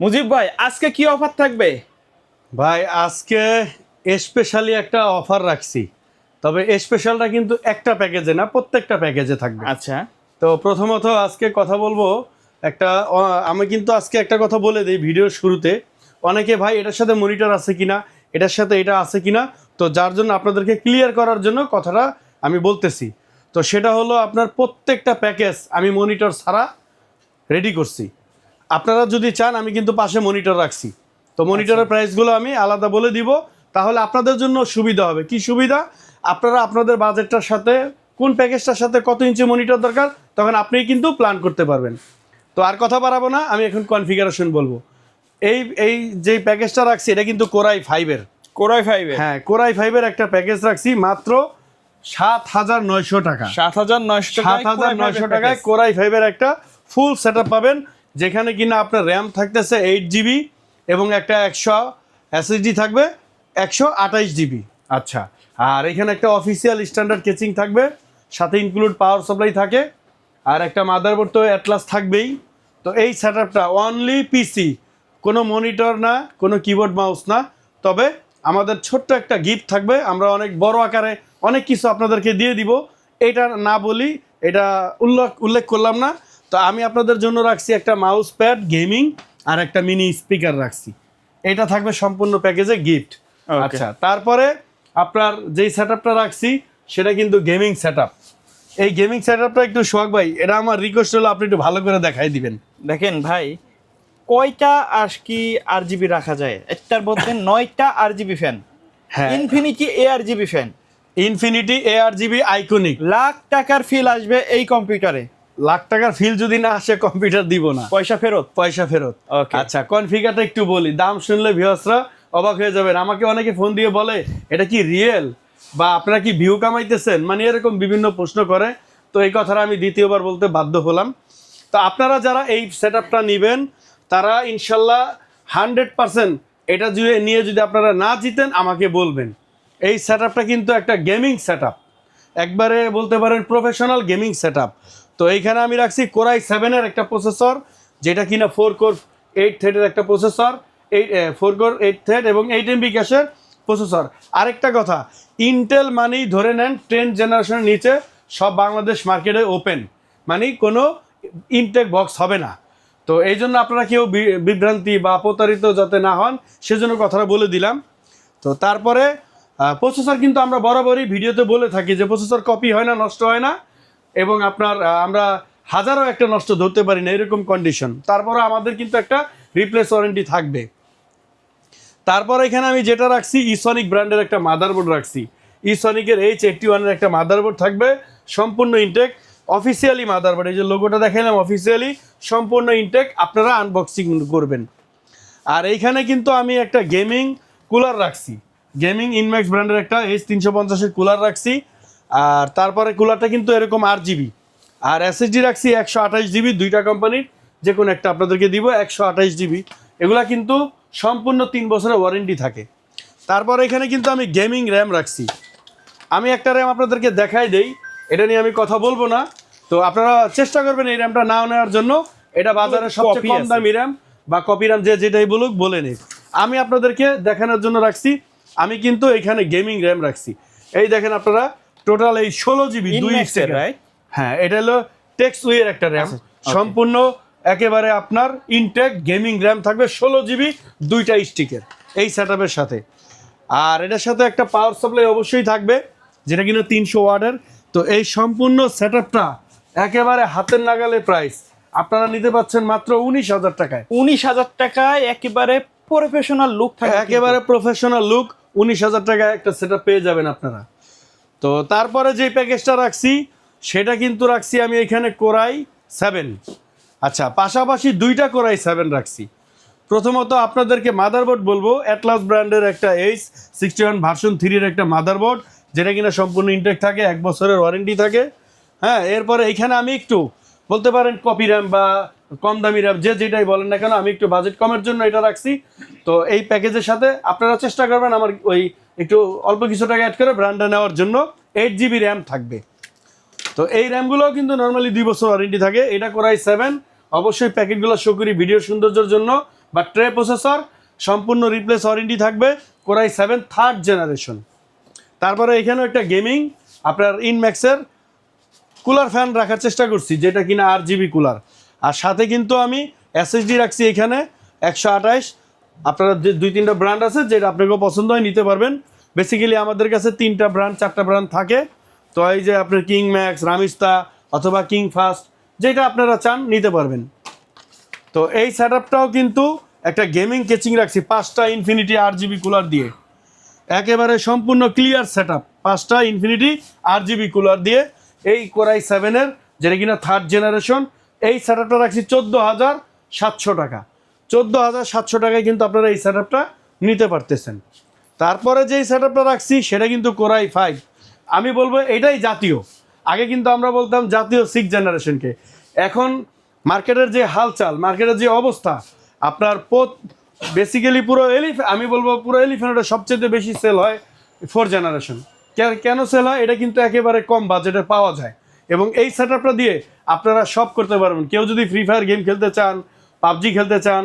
মুজিব ভাই আজকে কি অফার থাকবে? ভাই আজকে স্পেশালি একটা অফার রাখছি, তবে স্পেশালটা কিন্তু একটা প্যাকেজে না, প্রত্যেকটা প্যাকেজে থাকবে। আচ্ছা, তো প্রথমত আজকে কথা বলবো একটা আমি কিন্তু আজকে একটা কথা বলে দিই ভিডিওর শুরুতে। অনেকে ভাই এটার সাথে মনিটর আছে কিনা, এটার সাথে এটা আছে কিনা, তো যার জন্য আপনাদেরকে ক্লিয়ার করার জন্য কথাটা আমি বলতেছি। তো সেটা হলো আপনার প্রত্যেকটা প্যাকেজ আমি মনিটর ছাড়া রেডি করছি। আপনারা যদি চান আমি কিন্তু পাশে মনিটর রাখছি, তো মনিটরের প্রাইসগুলো আমি আলাদা বলে দিব, তাহলে আপনাদের জন্য সুবিধা হবে। কি সুবিধা? আপনারা আপনাদের বাজেটটার সাথে কোন প্যাকেজটার সাথে কত ইঞ্চি মনিটর দরকার তখন আপনিই কিন্তু প্ল্যান করতে পারবেন। তো আর কথা বাড়াবো না, আমি এখন কনফিগারেশন বলবো। এই এই যে প্যাকেজটা রাখছি এটা কিন্তু কোরাই ফাইভের। কোরাই 5 এর। হ্যাঁ, কোরাই ফাইভের একটা প্যাকেজ রাখছি মাত্র 7,900 টাকা। 7,900 টাকায় 7,900 টাকায় কোরাই ফাইভের একটা ফুল সেট পাবেন, যেখানে কিনা আপনার র্যাম থাকতেছে 8 GB এবং একটা 100 এসএসডি থাকবে 128 GB। আচ্ছা, আর এখানে একটা অফিসিয়াল স্ট্যান্ডার্ড কেচিং থাকবে, সাথে ইনক্লুড পাওয়ার সাপ্লাই থাকে, আর একটা মাদারবোর্ড তো অ্যাটলাস থাকবেই। তো এই সেট আপটা অনলি পিসি, কোনো মনিটর না, কোনো কিবোর্ড মাউস না। তবে আমাদের ছোট্ট একটা গিফট থাকবে, আমরা অনেক বড় আকারে অনেক কিছু আপনাদেরকে দিয়ে দিব, এটা না বলি, এটা উল্লেখ করলাম না। তো আমি আপনাদের জন্য রাখছি একটা মাউস প্যাড গেমিং আর একটা মিনি স্পিকার রাখছি, এটা থাকবে সম্পূর্ণ প্যাকেজে গিফট। Okay. আচ্ছা, তারপরে আপনার যেই সেট আপটা রাখছি সেটা কিন্তু গেমিং সেট আপ। এই গেমিং সেট আপটা একটু সোহাগ ভাই, এটা আমার রিকোয়েস্ট হলো আপনি একটু ভালো করে দেখাই দিবেন। দেখেন ভাই, কয়টা আজকি আরজিবি রাখা যায়? একটার মধ্যে 9টা আরজিবি ফ্যান, হ্যাঁ, infinity ARGB fan. Infinity ARGB iconic. Lakh টাকার ফিল আসবে এই কম্পিউটারে, লাখ টাকার ফিল যদি না আসে কম্পিউটার দিব না, পয়সা ফেরত। পয়সা ফেরত। Okay. আচ্ছা, কনফিগারটা একটু বলি, দাম শুনলে ভিউয়ার্সরা অবাক হয়ে যাবেন। আমাকে অনেকে ফোন দিয়ে বলে এটা কি রিয়েল, বা আপনারা কি ভিউ কামাইতেছেন, মানে এরকম বিভিন্ন প্রশ্ন করে। তো এই কথাটা আমি দ্বিতীয়বার বলতে বাধ্য হলাম। তো আপনারা যারা এই সেট আপটা নেবেন তারা ইনশাল্লাহ 100% এটা নিয়ে যদি আপনারা না জিতেন আমাকে বলবেন। এই সেট আপটা কিন্তু একটা গেমিং সেট আপ, একবারে বলতে পারেন প্রফেশনাল গেমিং সেট আপ। তো এইখানে আমি রাখছি কোরাই 7-এর একটা প্রসেসর, যেটা কিনা 4 কোর 8 থ্রেডের একটা প্রসেসর, 4 কোর 8 থ্রেড এবং 8 MB ক্যাশের প্রসেসর। আরেকটা কথা, ইন্টেল মানেই ধরে নেন 10 জেনারেশনের নিচে সব বাংলাদেশ মার্কেটে ওপেন, মানে কোনো ইনটেক বক্স হবে না। তো এই জন্য আপনারা কেউ বিভ্রান্তি বা প্রতারিত যাতে না হন সেজন্য কথাটা বলে দিলাম। তো তারপরে প্রসেসর কিন্তু আমরা বরাবরই ভিডিওতে বলে থাকি যে প্রসেসর কপি হয় না, নষ্ট হয় না, এবং আপনার আমরা হাজারও একটা নষ্ট ধরতে পারি না এরকম কন্ডিশন। তারপরে আমাদের কিন্তু একটা রিপ্লেস ওয়ারেন্টি থাকবে। তারপর এখানে আমি যেটা রাখছি ইসনিক ব্র্যান্ডের একটা মাদারবোর্ড রাখছি, ইসনিকের H81-এর একটা মাদারবোর্ড থাকবে, সম্পূর্ণ ইনটেক অফিসিয়ালি মাদারবোর্ড। এই যে লোগোটা দেখালাম অফিসিয়ালি সম্পূর্ণ ইনটেক, আপনারা আনবক্সিং করবেন। আর এইখানে কিন্তু আমি একটা গেমিং কুলার রাখছি, গেমিং ইনম্যাক্স ব্র্যান্ডের একটা H350-এর কুলার রাখছি। আর তারপরে কুলারটা কিন্তু এরকম 8 GB, আর এসএসডি রাখছি 128 GB, দুইটা কোম্পানির যে কোনো একটা আপনাদেরকে দিব 128 GB। এগুলা কিন্তু সম্পূর্ণ 3 বছরের ওয়ারেন্টি থাকে। তারপর এখানে কিন্তু আমি গেমিং র্যাম রাখছি, আমি একটা র্যাম আপনাদেরকে দেখাই দেই, এটা নিয়ে আমি কথা বলবো না। তো আপনারা চেষ্টা করবেন এই র্যামটা নাও নেওয়ার জন্য, এটা বাজারে সবচেয়ে কম দামি র্যাম বা কপি র্যাম যে যেটাই বলুক বলে নিক। আমি আপনাদেরকে দেখানোর জন্য রাখছি, আমি কিন্তু এখানে গেমিং র্যাম রাখছি। এই দেখেন আপনারা, টোটাল এই 16 GB 2 Inmax-এর, right? হ্যাঁ, এটা হলো টেক্সওয়ের একটা র্যাম, সম্পূর্ণ একেবারে আপনার ইনটেক গেমিং র্যাম থাকবে 16 GB 2টা স্টিকের এই সেটআপের সাথে। আর এটার সাথে একটা পাওয়ার সাপ্লাই অবশ্যই থাকবে, যেটা কিনা 300 ওয়াটের। তো এই সম্পূর্ণ সেটআপটা একেবারে হাতের নাগালে প্রাইস আপনারা নিতে পাচ্ছেন মাত্র 19,000 টাকায়। 19,000 টাকায় একেবারে প্রফেশনাল লুক থাকে, একেবারে প্রফেশনাল লুক 19,000 টাকায় একটা সেটআপ পেয়ে যাবেন আপনারা। তো তারপরে যে প্যাকেজটা রাখছি সেটা কিন্তু রাখছি আমি এখানে কোরাই 7। আচ্ছা, পাশাপাশি দুইটা কোরাই 7 রাখছি। প্রথমত আপনাদেরকে মাদারবোর্ড বলবো, অ্যাটলাস ব্র্যান্ডের একটা H61 ভার্সন 3-এর একটা মাদারবোর্ড, যেটা কিনা সম্পূর্ণ ইনটেক থাকে, 1 বছরের ওয়ারেন্টি থাকে। হ্যাঁ, এরপরে এইখানে আমি একটু বলতে পারেন কপি র্যাম বা কম দামি র্যাম যে যেটাই বলেন না কেন, আমি একটু বাজেট কমের জন্য এটা রাখছি। তো এই প্যাকেজের সাথে আপনারা চেষ্টা করবেন আমার ওই একটু অল্প কিছু টাকা অ্যাড করে ব্র্যান্ডটা নেওয়ার জন্য। 8 GB র্যাম থাকবে। তো এই র্যামগুলোও কিন্তু নর্মালি 2 বছর ওয়ারেন্টি থাকে। এটা কোরাই 7, অবশ্যই প্যাকেটগুলো শো করি ভিডিও সৌন্দর্যের জন্য। বা ট্রে প্রসেসর, সম্পূর্ণ রিপ্লেস ওয়ারেন্টি থাকবে, কোরাই 7 থার্ড জেনারেশন। তারপরে এখানেও একটা গেমিং আপনার ইনম্যাক্সের কুলার ফ্যান রাখার চেষ্টা করছি, যেটা কিনা RGB কুলার। আর সাথে কিন্তু আমি SSD রাখছি এখানে 128। আপনারা যে 2-3টা ব্র্যান্ড আছে, যেটা আপনাকেও পছন্দ হয় নিতে পারবেন। বেসিক্যালি আমাদের কাছে 3টা ব্র্যান্ড 4টা ব্র্যান্ড থাকে। তো এই যে আপনার কিং ম্যাক্স, রামিস্তা অথবা কিং ফাস্ট, যেটা আপনারা চান নিতে পারবেন। তো এই সেটআপটাও কিন্তু একটা গেমিং কেচিং রাখছি 5টা ইনফিনিটি RGB কুলার দিয়ে, একেবারে সম্পূর্ণ ক্লিয়ার সেটআপ 5টা ইনফিনিটি RGB কুলার দিয়ে এই কোরাই 7-এর, যেটা কিনা থার্ড জেনারেশন। এই সেটআপটা রাখছি 14,700 টাকা। 14,700 টাকায় কিন্তু আপনারা এই সেটআপটা নিতে পারতেছেন। তারপরে যেই সেটআপটা রাখছি সেটা কিন্তু কোরাই 5। আমি বলবো এটাই জাতীয়। আগে কিন্তু আমরা বলতাম জাতীয় 6 জেনারেশনকে। এখন মার্কেটের যে হালচাল, মার্কেটের যে অবস্থা, আপনার বেসিক্যালি পুরো আমি বলবো পুরো এলিফ্যান্টের সবচেয়ে বেশি সেল হয় 4 জেনারেশন। কেন সেল হয়? এটা কিন্তু একেবারে কম বাজেটে পাওয়া যায়, এবং এই সেটআপটা দিয়ে আপনারা সব করতে পারবেন। কেউ যদি ফ্রি ফায়ার গেম খেলতে চান, পাবজি খেলতে চান,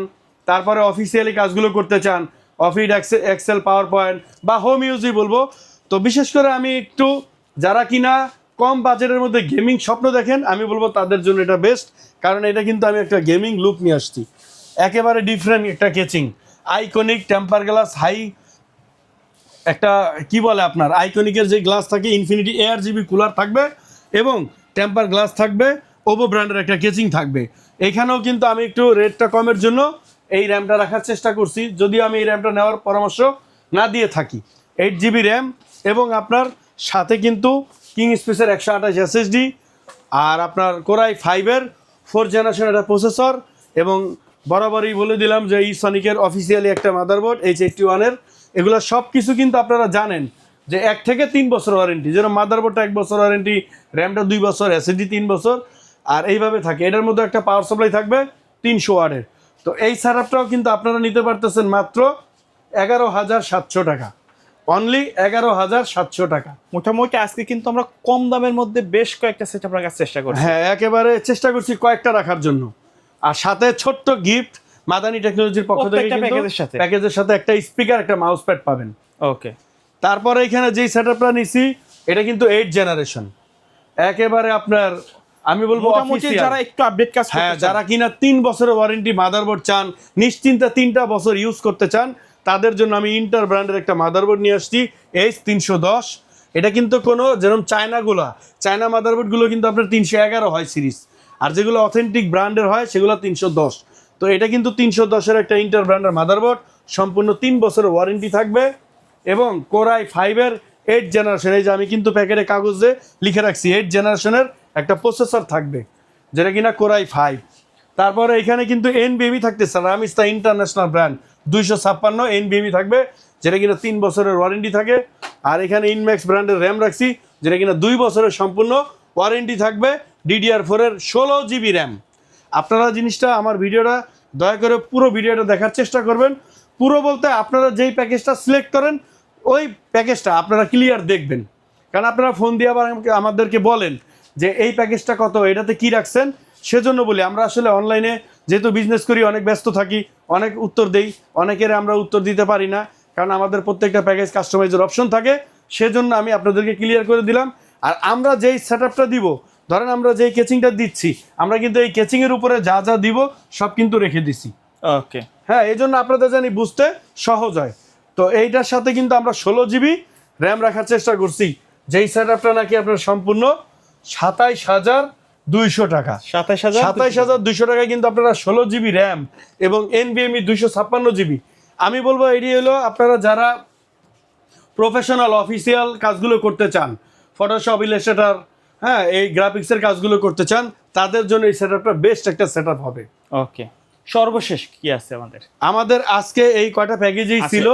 তারপরে অফিসিয়ালি কাজগুলো করতে চান, অফিস এক্সেল পাওয়ার পয়েন্ট বা হোম ইউজই বলবো। তো বিশেষ করে আমি একটু যারা কিনা কম বাজেটের মধ্যে গেমিং স্বপ্ন দেখেন, আমি বলবো তাদের জন্য এটা বেস্ট। কারণ এটা কিন্তু আমি একটা গেমিং লুক নিয়ে আসছি, একেবারে ডিফারেন্ট একটা কেচিং, আইকনিক টেম্পার গ্লাস, হাই একটা কি বলে আপনার আইকনিকের যে গ্লাস থাকে, ইনফিনিটি ARGB কুলার থাকবে এবং টেম্পার গ্লাস থাকবে, ওভো ব্র্যান্ডের একটা কেচিং থাকবে। এখানেও কিন্তু আমি একটু রেটটা কমের জন্য এই র্যামটা রাখার চেষ্টা করছি, যদিও আমি এই র্যামটা নেওয়ার পরামর্শ না দিয়ে থাকি। 8GB র্যাম এবং আপনার সাথে কিন্তু কিং স্পেসের 128 SSD, আর আপনার কোরাই 5-এর 4 জেনারেশন একটা প্রসেসর, এবং বরাবরই বলে দিলাম যে সনিকের অফিসিয়ালি একটা মাদারবোর্ড H81-এর। এগুলো সব কিছু কিন্তু আপনারা জানেন যে 1 থেকে 3 বছর ওয়ারেন্টি, যেরকম মাদারবোর্ডটা 1 বছর ওয়ারেন্টি, র্যামটা 2 বছর, SSD 3 বছর, আর এইভাবে থাকে। এটার মধ্যে একটা পাওয়ার সাপ্লাই থাকবে 300 ওয়াটের। তো এই সেটআপটাও কিন্তু আপনারা নিতে পারতেছেন মাত্র 11,700 টাকা, অনলি 11,700 টাকা। মোটামুটি আজকে কিন্তু আমরা কম দামের মধ্যে বেশ কয়েকটা সেটআপ রাখার চেষ্টা করছি। হ্যাঁ, একেবারে চেষ্টা করছি কয়েকটা রাখার জন্য। আর সাথে ছোট্ট গিফট মাদানি টেকনোলজির পক্ষ থেকে প্রত্যেকটা প্যাকেজের সাথে একটা স্পিকার, একটা মাউস প্যাড পাবেন। ওকে। তারপরে এখানে যেই সেটআপটা নিছি এটা কিন্তু 8 জেনারেশন, একেবারে আপনার আমি বলবো মোটামুটি যারা একটু আপডেট কাজ করতে হ্যাঁ, চান, যারা কিনা 3 বছরের ওয়ারেন্টি মাদারবোর্ড চান, নিশ্চিন্তে 3টা বছর ইউজ করতে চান, তাদের জন্য আমি ইন্টার ব্র্যান্ডের একটা মাদারবোর্ড নিয়ে আসছি H310। এটা কিন্তু কোনো যেরকম চায়না মাদারবোর্ডগুলো কিন্তু আপনার 311 হয় সিরিজ, আর যেগুলো অথেন্টিক ব্র্যান্ডের হয় সেগুলো 310। তো এটা কিন্তু 310-এর একটা ইন্টার ব্র্যান্ডের মাদারবোর্ড, সম্পূর্ণ 3 বছরের ওয়ারেন্টি থাকবে, এবং কোরাই 5-এর 8 জেনারেশন। এই যে আমি কিন্তু প্যাকেটে কাগজে লিখে রাখছি 8 জেনারেশনের একটা প্রসেসর থাকবে, যেটা কিনা কোরাই 5। তারপরে এখানে কিন্তু NVMe থাকতেছে, রামিস্তা ইন্টারন্যাশনাল ব্র্যান্ড 256 NVMe থাকবে, যেটা কিনা 3 বছরের ওয়ারেন্টি থাকে। আর এখানে ইনম্যাক্স ব্র্যান্ডের র্যাম রাখছি, যেটা কিনা 2 বছরের সম্পূর্ণ ওয়ারেন্টি থাকবে, DDR4-এর 16GB র্যাম। আপনারা জিনিসটা আমার ভিডিওটা দয়া করে পুরো ভিডিওটা দেখার চেষ্টা করবেন। পুরো বলতে আপনারা যেই প্যাকেজটা সিলেক্ট করেন ওই প্যাকেজটা আপনারা ক্লিয়ার দেখবেন, কারণ আপনারা ফোন দিয়ে আবার আমাদেরকে বলেন যে এই প্যাকেজটা কত, এটাতে কি রাখছেন। সেজন্য বলি আমরা আসলে অনলাইনে যেহেতু বিজনেস করি, অনেক ব্যস্ত থাকি, অনেক উত্তর দেই, অনেকের আমরা উত্তর দিতে পারি না, কারণ আমাদের প্রত্যেকটা প্যাকেজ কাস্টমাইজের অপশন থাকে। সেজন্য আমি আপনাদেরকে ক্লিয়ার করে দিলাম। আর আমরা যেই সেটআপটা দিব, ধরেন আমরা যেই কেচিংটা দিচ্ছি, আমরা কিন্তু এই কেচিংয়ের উপরে যা যা দিব সব কিন্তু রেখে দিছি। ওকে। হ্যাঁ, এই জন্য আপনাদের জানি বুঝতে সহজ হয়। তো এইটার সাথে কিন্তু আমরা 16GB র্যাম রাখার চেষ্টা করছি, যেই সেটআপটা নাকি আপনার সম্পূর্ণ 27,200 টাকা। 27,200 টাকায় কিন্তু আপনারা 16GB র্যাম এবং NVMe 256GB। আমি বলবো এটি হলো আপনারা যারা প্রফেশনাল অফিসিয়াল কাজগুলো করতে চান, ফটোশপ, ইলাস্ট্রেটর, হ্যাঁ, এই গ্রাফিক্সের কাজগুলো করতে চান, তাদের জন্য এই সেটআপটা বেস্ট একটা সেটআপ হবে। ওকে। সর্বশেষ কি আছে আমাদের আজকে এই কয়টা প্যাকেজেই ছিল।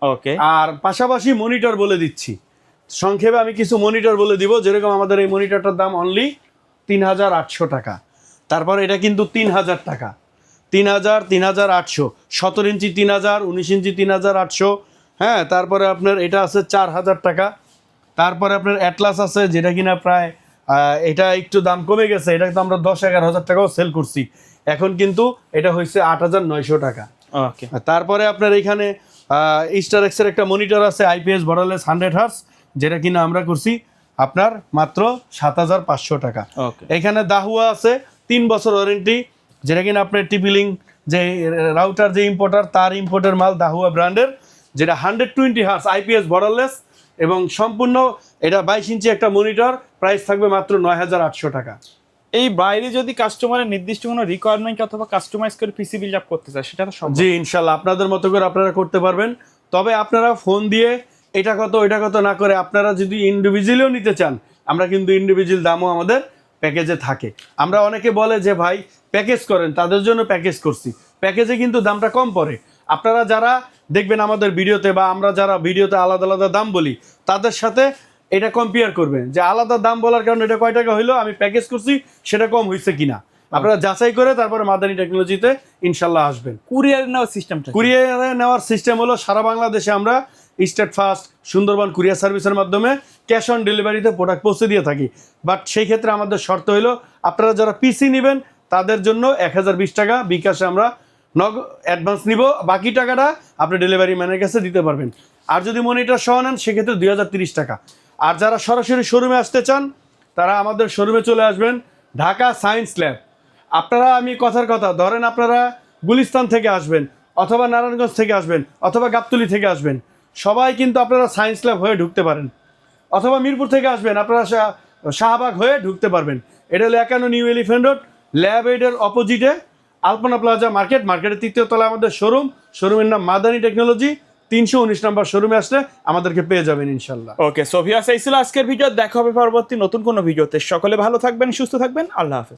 ওকে। আর পাশাপাশি মনিটর বলে দিচ্ছি, সংক্ষেপে আমি কিছু মনিটর বলে দিব। যেরকম আমাদের এই মনিটরটার দাম অনলি 3,800 টাকা। তারপর এটা কিন্তু 3,000 টাকা, 3,000, 3,800, 17 ইঞ্চি 3,000, 19 ইঞ্চি 3,800। হ্যাঁ, তারপরে আপনার এটা আছে 4,000 টাকা। তারপরে আপনার অ্যাটলাস আছে, যেটা কিনা প্রায় এটা একটু দাম কমে গেছে, এটা তো আমরা 10-11 হাজার টাকাও সেল করছি, এখন কিন্তু এটা হয়েছে 8,900 টাকা। ওকে আর তারপরে আপনার এখানে স্টার এক্সের একটা মনিটর আছে আইপিএস বর্ডারলেস 100 হার্স, যেটা কিনা আমরা করছি আপনার মাত্র 7,500 টাকা। ওকে এখানে দাহুয়া আছে 3 বছর ওয়ারেন্টি, যেটা কিনা আপনার টিপিলিং যে রাউটার যে ইম্পোর্টার তার ইম্পোর্টের মাল দাহুয়া ব্র্যান্ডের, যেটা 120 হার্স আইপিএস বর্ডারলেস এবং সম্পূর্ণ এটা 22 ইঞ্চি একটা মনিটর, প্রাইস থাকবে মাত্র 9,800 টাকা। এই বাইরে যদি কাস্টমারের নির্দিষ্ট কোনো রিকোয়ারমেন্ট অথবা কাস্টমাইজ করে পিসি বিল্ড আপ করতে চায় সেটা তো সম্ভব? জি ইনশাল্লাহ আপনাদের মতো করে আপনারা করতে পারবেন। তবে আপনারা ফোন দিয়ে এটা কত ওইটা কত না করে আপনারা যদি ইন্ডিভিজুয়ালিও নিতে চান, আমরা কিন্তু ইন্ডিভিজুয়াল দামও আমাদের প্যাকেজে থাকে। আমরা অনেকে বলে যে ভাই প্যাকেজ করেন, তাদের জন্য প্যাকেজ করছি, প্যাকেজে কিন্তু দামটা কম পড়ে। আপনারা যারা দেখবেন আমাদের ভিডিওতে বা আমরা যারা ভিডিওতে আলাদা আলাদা দাম বলি, তাদের সাথে এটা কম্পেয়ার করবেন যে আলাদা দাম বলার কারণে এটা কয় টাকা হইলো, আমি প্যাকেজ করছি সেটা কম হয়েছে কিনা। আপনারা যাচাই করে তারপরে মাদানী টেকনোলজিতে ইনশাল্লাহ আসবেন। কুরিয়ার নেওয়ার সিস্টেমটা কুরিয়ারে নেওয়ার সিস্টেম হলো সারা বাংলাদেশে আমরা স্টেট ফার্স্ট সুন্দরবন কুরিয়ার সার্ভিসের মাধ্যমে ক্যাশ অন ডেলিভারিতে প্রোডাক্ট পৌঁছে দিয়ে থাকি। বাট সেই ক্ষেত্রে আমাদের শর্ত হলো আপনারা যারা পিসি নেবেন তাদের জন্য 1020 টাকা বিকাশে আমরা অ্যাডভান্স নিব, বাকি টাকাটা আপনি ডেলিভারি ম্যানের কাছে দিতে পারবেন। আর যদি মনিটর সহ নেন সেক্ষেত্রে 2030 টাকা। আর যারা সরাসরি শোরুমে আসতে চান তারা আমাদের শোরুমে চলে আসবেন, ঢাকা সায়েন্স ল্যাব। আপনারা আমি কথার কথা ধরেন আপনারা গুলিস্তান থেকে আসবেন অথবা নারায়ণগঞ্জ থেকে আসবেন অথবা গাবতলী থেকে আসবেন, সবাই কিন্তু আপনারা সায়েন্স ল্যাব হয়ে ঢুকতে পারেন, অথবা মিরপুর থেকে আসবেন আপনারা শাহবাগ হয়ে ঢুকতে পারবেন। এটা হলো 51 নিউ এলিফ্যান্ট রোড, ল্যাব এইডের অপোজিটে আলপনা প্লাজা মার্কেটের 3য় তলায় আমাদের শোরুমের নাম মাদানী টেকনোলজি। 319 নম্বর শোরুমে আসলে আমাদেরকে পেয়ে যাবেন ইনশাল্লাহ। ওকে সো ভিউয়ার্স এই ছিল আজকের ভিডিও, দেখা হবে পরবর্তী নতুন কোনো ভিডিওতে। সকলে ভালো থাকবেন, সুস্থ থাকবেন, আল্লাহ হাফেজ।